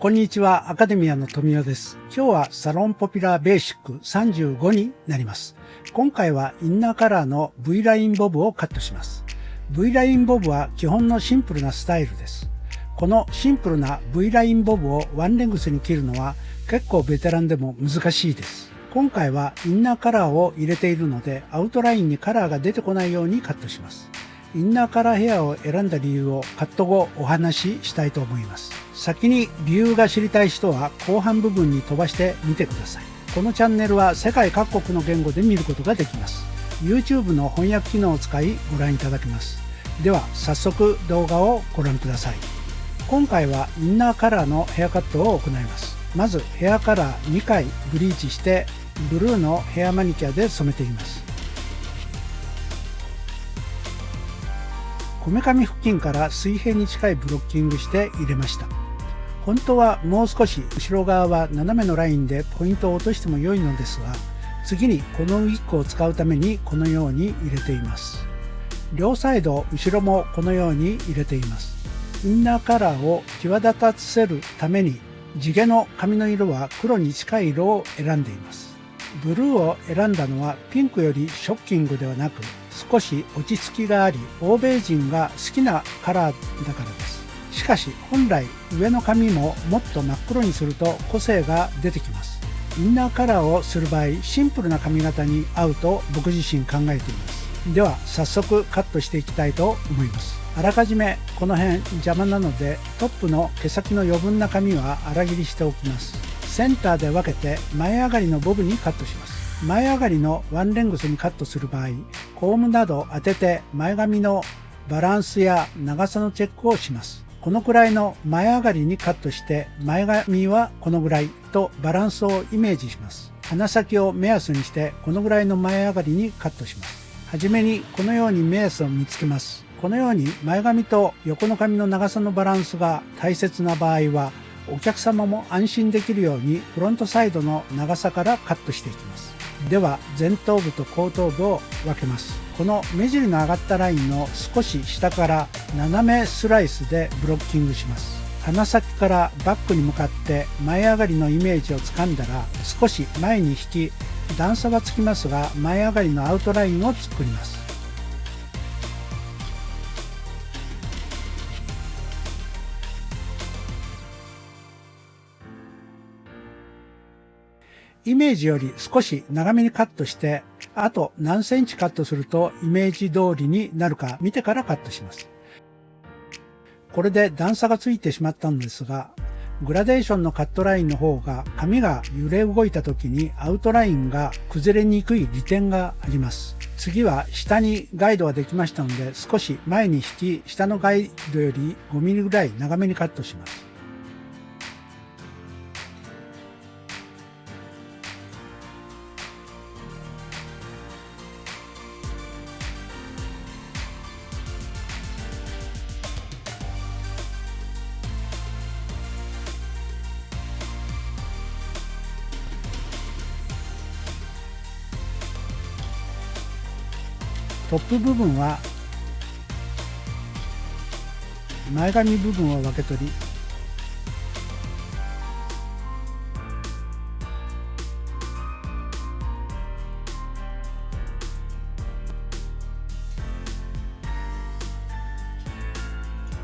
こんにちは、アカデミアの富代です。今日はサロンポピュラーベーシック35になります。今回はインナーカラーの V ラインボブをカットします。V ラインボブは基本のシンプルなスタイルです。このシンプルな V ラインボブをワンレングスに切るのは結構ベテランでも難しいです。今回はインナーカラーを入れているのでアウトラインにカラーが出てこないようにカットします。インナーカラーヘアを選んだ理由をカット後お話ししたいと思います。先に理由が知りたい人は後半部分に飛ばしてみてください。このチャンネルは世界各国の言語で見ることができます。YouTube の翻訳機能を使いご覧いただけます。では早速動画をご覧ください。今回はインナーカラーのヘアカットを行います。まずヘアカラー2回ブリーチしてブルーのヘアマニキュアで染めています。こめかみ付近から水平に近いブロッキングして入れました。本当はもう少し後ろ側は斜めのラインでポイントを落としても良いのですが、次にこのウィッグを使うためにこのように入れています。両サイド後ろもこのように入れています。インナーカラーを際立たせるために地毛の髪の色は黒に近い色を選んでいます。ブルーを選んだのはピンクよりショッキングではなく少し落ち着きがあり欧米人が好きなカラーだからです。しかし本来上の髪ももっと真っ黒にすると個性が出てきます。インナーカラーをする場合シンプルな髪型に合うと僕自身考えています。では早速カットしていきたいと思います。あらかじめこの辺邪魔なのでトップの毛先の余分な髪は粗切りしておきます。センターで分けて前上がりのボブにカットします。前上がりのワンレングスにカットする場合コームなど当てて前髪のバランスや長さのチェックをします。このくらいの前上がりにカットして前髪はこのぐらいとバランスをイメージします。鼻先を目安にしてこのぐらいの前上がりにカットします。はじめにこのように目安を見つけます。このように前髪と横の髪の長さのバランスが大切な場合はお客様も安心できるようにフロントサイドの長さからカットしていきます。では前頭部と後頭部を分けます。この目尻の上がったラインの少し下から斜めスライスでブロッキングします。鼻先からバックに向かって前上がりのイメージをつかんだら少し前に引き段差はつきますが前上がりのアウトラインを作ります。イメージより少し長めにカットしてあと何センチカットするとイメージ通りになるか見てからカットします。これで段差がついてしまったのですがグラデーションのカットラインの方が髪が揺れ動いた時にアウトラインが崩れにくい利点があります。次は下にガイドができましたので少し前に引き下のガイドより5ミリぐらい長めにカットします。トップ部分は前髪部分を分け取り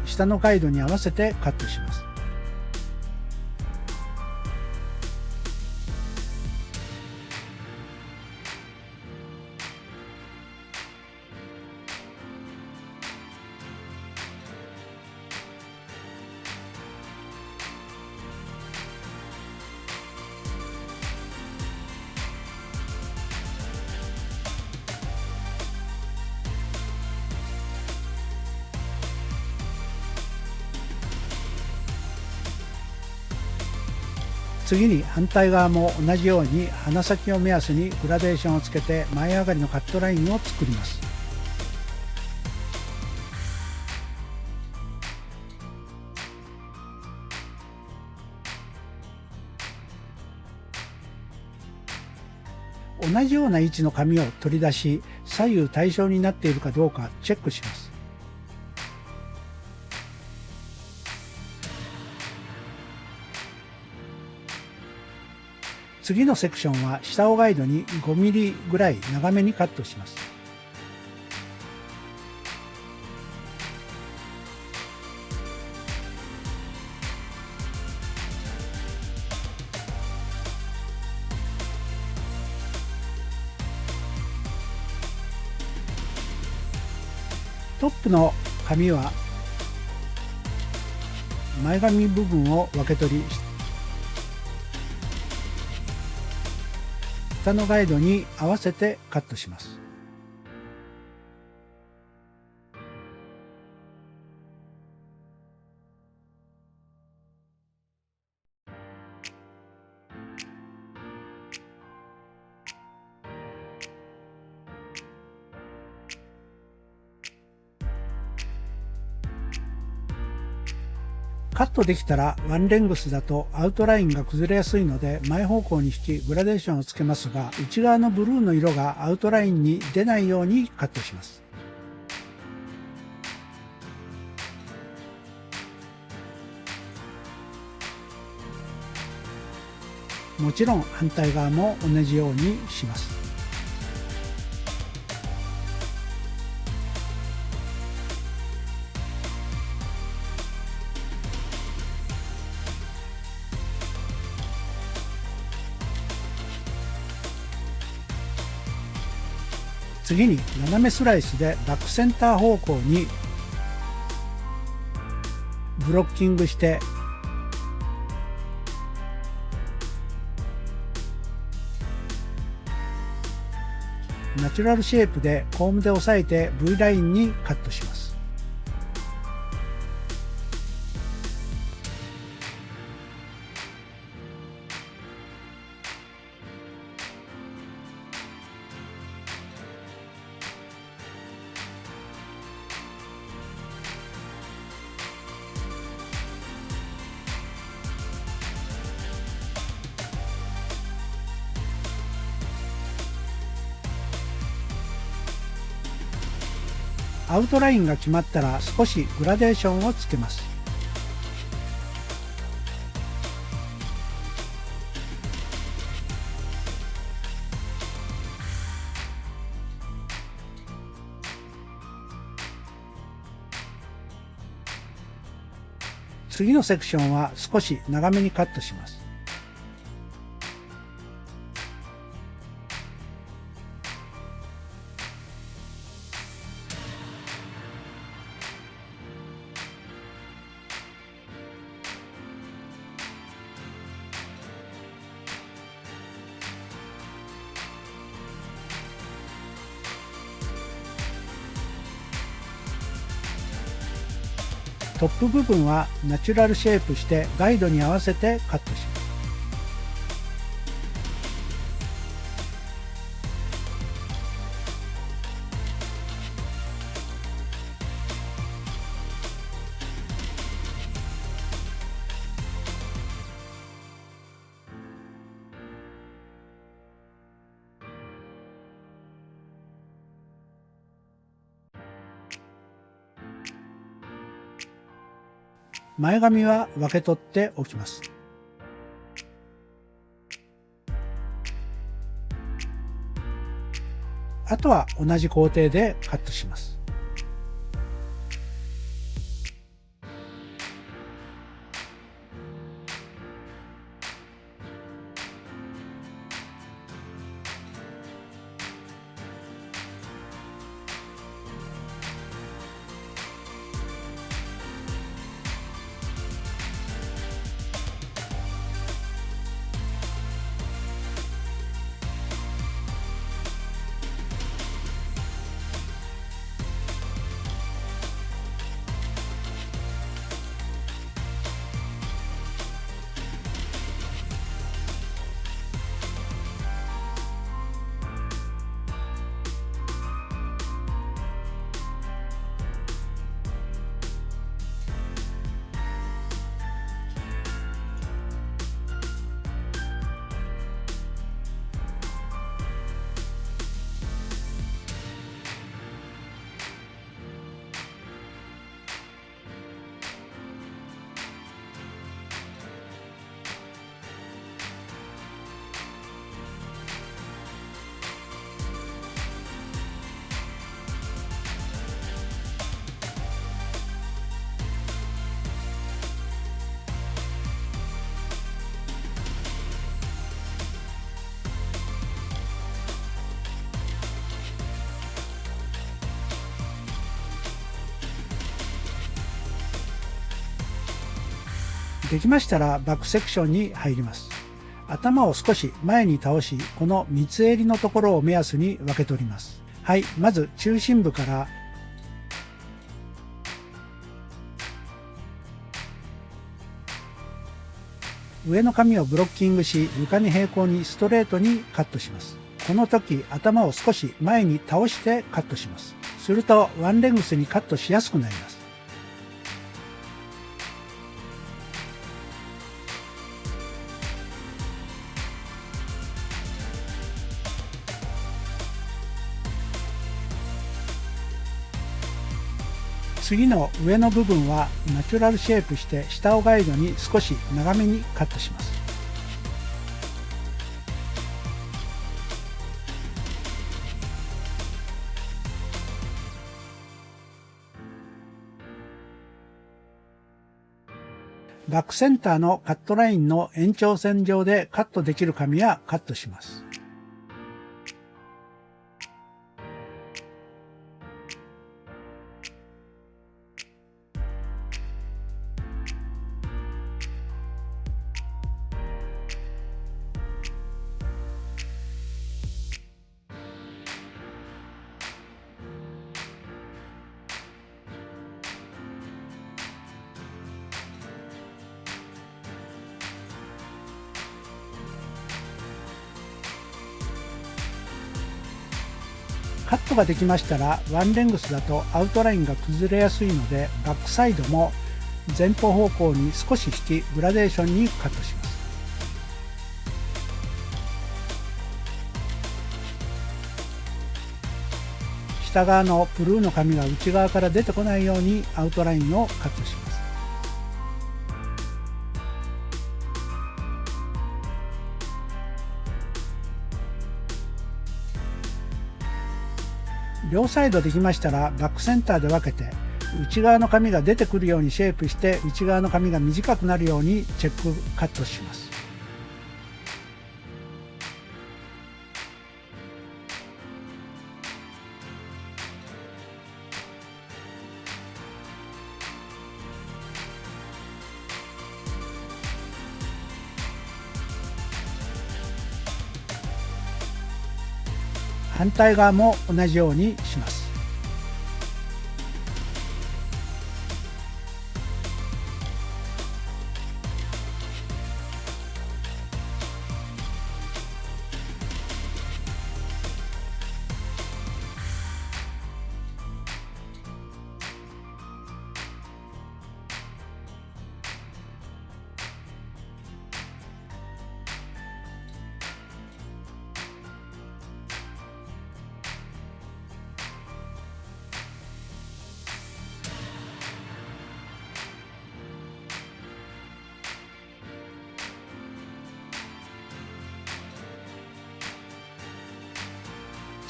下のガイドに合わせてカットします。次に反対側も同じように鼻先を目安にグラデーションをつけて前上がりのカットラインを作ります。同じような位置の紙を取り出し、左右対称になっているかどうかチェックします。次のセクションは下をガイドに5ミリぐらい長めにカットします。トップの紙は前髪部分を分け取り、下のガイドに合わせてカットします。カットできたらワンレングスだとアウトラインが崩れやすいので前方向に引きグラデーションをつけますが、内側のブルーの色がアウトラインに出ないようにカットします。もちろん反対側も同じようにします。次に斜めスライスでバックセンター方向にブロッキングして、ナチュラルシェイプでコームで押さえて V ラインにカットします。アウトラインが決まったら少しグラデーションをつけます。次のセクションは少し長めにカットします。トップ部分はナチュラルシェイプしてガイドに合わせてカットします。前髪は分け取っておきます。あとは同じ工程でカットします。できましたらバックセクションに入ります。頭を少し前に倒し、この三つ襟のところを目安に分け取ります。はい、まず中心部から上の髪をブロッキングし、床に平行にストレートにカットします。この時、頭を少し前に倒してカットします。するとワンレングスにカットしやすくなります。次の上の部分はナチュラルシェイプして下をガイドに少し長めにカットします。バックセンターのカットラインの延長線上でカットできる髪はカットします。カットができましたら、ワンレングスだとアウトラインが崩れやすいので、バックサイドも前方方向に少し引きグラデーションにカットします。下側のブルーの髪が内側から出てこないようにアウトラインをカットします。両サイドできましたらバックセンターで分けて、内側の髪が出てくるようにシェイプして内側の髪が短くなるようにチェックカットします。反対側も同じようにします。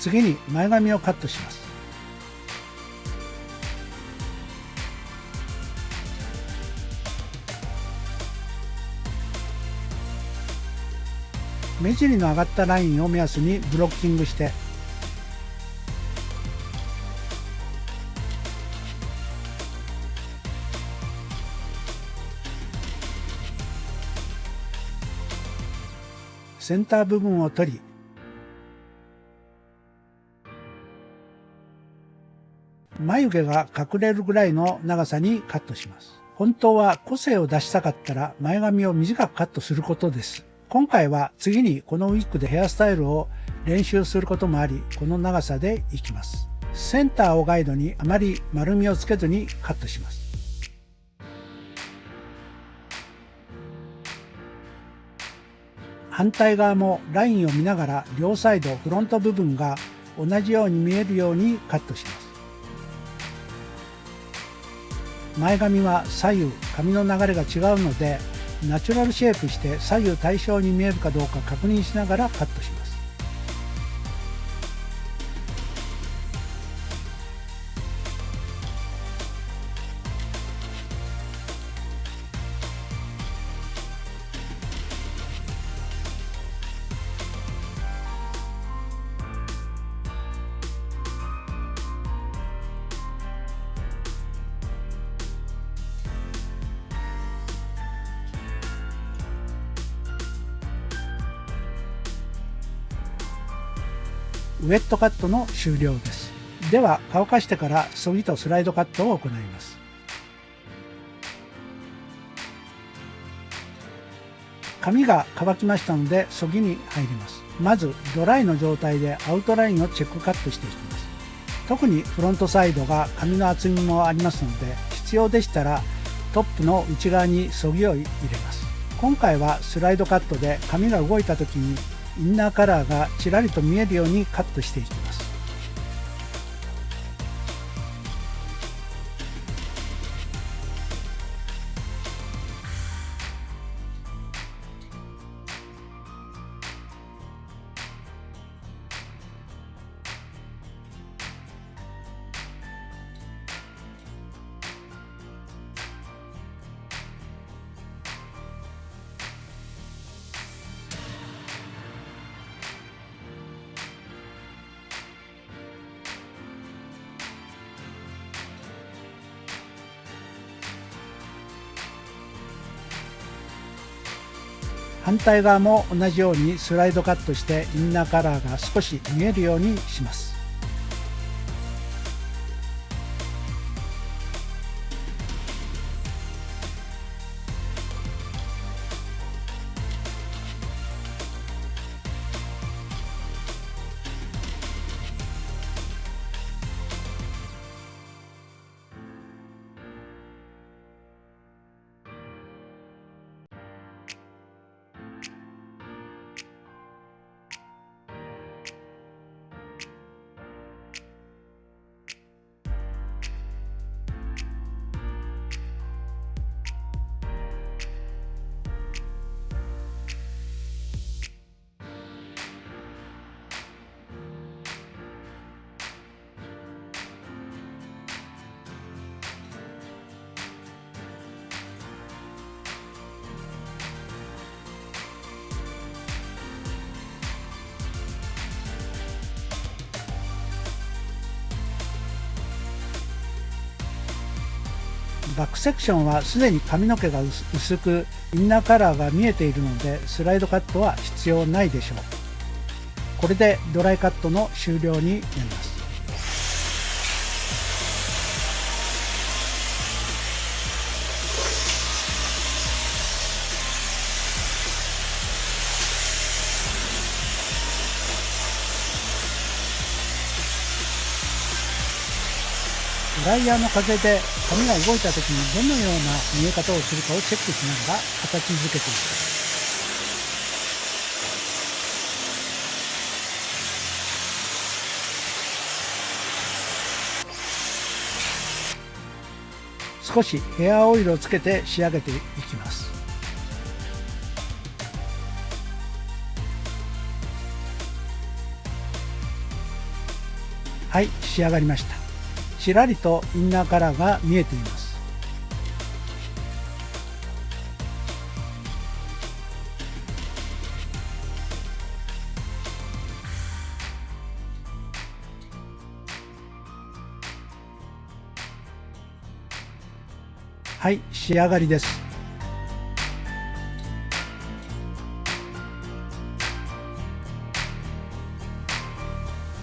次に前髪をカットします。目尻の上がったラインを目安にブロッキングして、センター部分を取り、眉毛が隠れるぐらいの長さにカットします。本当は個性を出したかったら前髪を短くカットすることです。今回は次にこのウィッグでヘアスタイルを練習することもあり、この長さでいきます。センターをガイドにあまり丸みをつけずにカットします。反対側もラインを見ながら両サイドフロント部分が同じように見えるようにカットします。前髪は左右髪の流れが違うので、ナチュラルシェイプして左右対称に見えるかどうか確認しながらカットします。ウェットカットの終了です。では乾かしてからそぎとスライドカットを行います。紙が乾きましたのでそぎに入ります。まずドライの状態でアウトラインをチェックカットしていきます。特にフロントサイドが紙の厚みもありますので、必要でしたらトップの内側にそぎを入れます。今回はスライドカットで紙が動いた時にインナーカラーがちらりと見えるようにカットしていきます。反対側も同じようにスライドカットしてインナーカラーが少し見えるようにします。バックセクションはすでに髪の毛が薄くインナーカラーが見えているのでスライドカットは必要ないでしょう。これでドライカットの終了になります。ドライヤーの風で髪が動いた時にどのような見え方をするかをチェックしながら形付けていきます。少しヘアオイルをつけて仕上げていきます。はい、仕上がりました。ちらりとインナーカラーが見えています。はい、仕上がりです。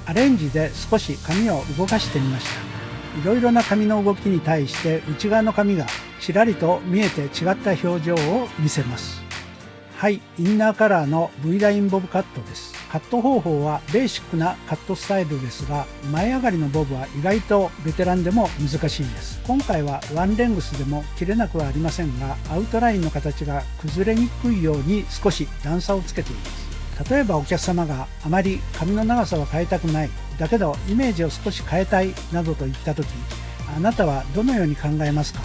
アレンジで少し髪を動かしてみました。いろいろな髪の動きに対して内側の髪がちらりと見えて違った表情を見せます。はい、インナーカラーの V ラインボブカットです。カット方法はベーシックなカットスタイルですが、前上がりのボブは意外とベテランでも難しいです。今回はワンレングスでも切れなくはありませんが、アウトラインの形が崩れにくいように少し段差をつけています。例えばお客様があまり髪の長さは変えたくない、だけどイメージを少し変えたいなどと言った時、あなたはどのように考えますか？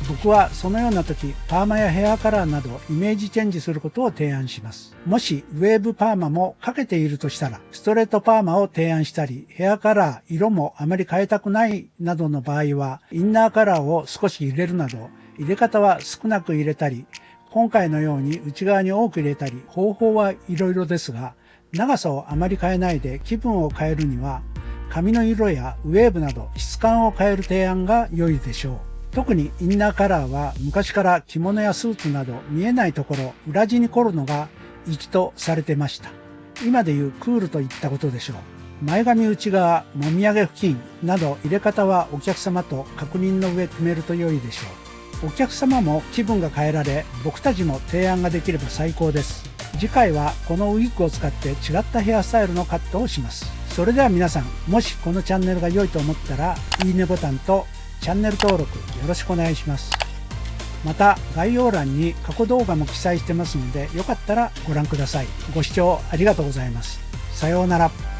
僕はそのような時、パーマやヘアカラーなどイメージチェンジすることを提案します。もしウェーブパーマもかけているとしたら、ストレートパーマを提案したり、ヘアカラー、色もあまり変えたくないなどの場合は、インナーカラーを少し入れるなど、入れ方は少なく入れたり、今回のように内側に多く入れたり、方法はいろいろですが、長さをあまり変えないで気分を変えるには、髪の色やウェーブなど質感を変える提案が良いでしょう。特にインナーカラーは昔から着物やスーツなど見えないところ、裏地に凝るのが粋とされてました。今でいうクールといったことでしょう。前髪内側、もみあげ付近など入れ方はお客様と確認の上決めると良いでしょう。お客様も気分が変えられ、僕たちも提案ができれば最高です。次回はこのウィッグを使って違ったヘアスタイルのカットをします。それでは皆さん、もしこのチャンネルが良いと思ったら、いいねボタンとチャンネル登録よろしくお願いします。また概要欄に過去動画も記載してますので、よかったらご覧ください。ご視聴ありがとうございます。さようなら。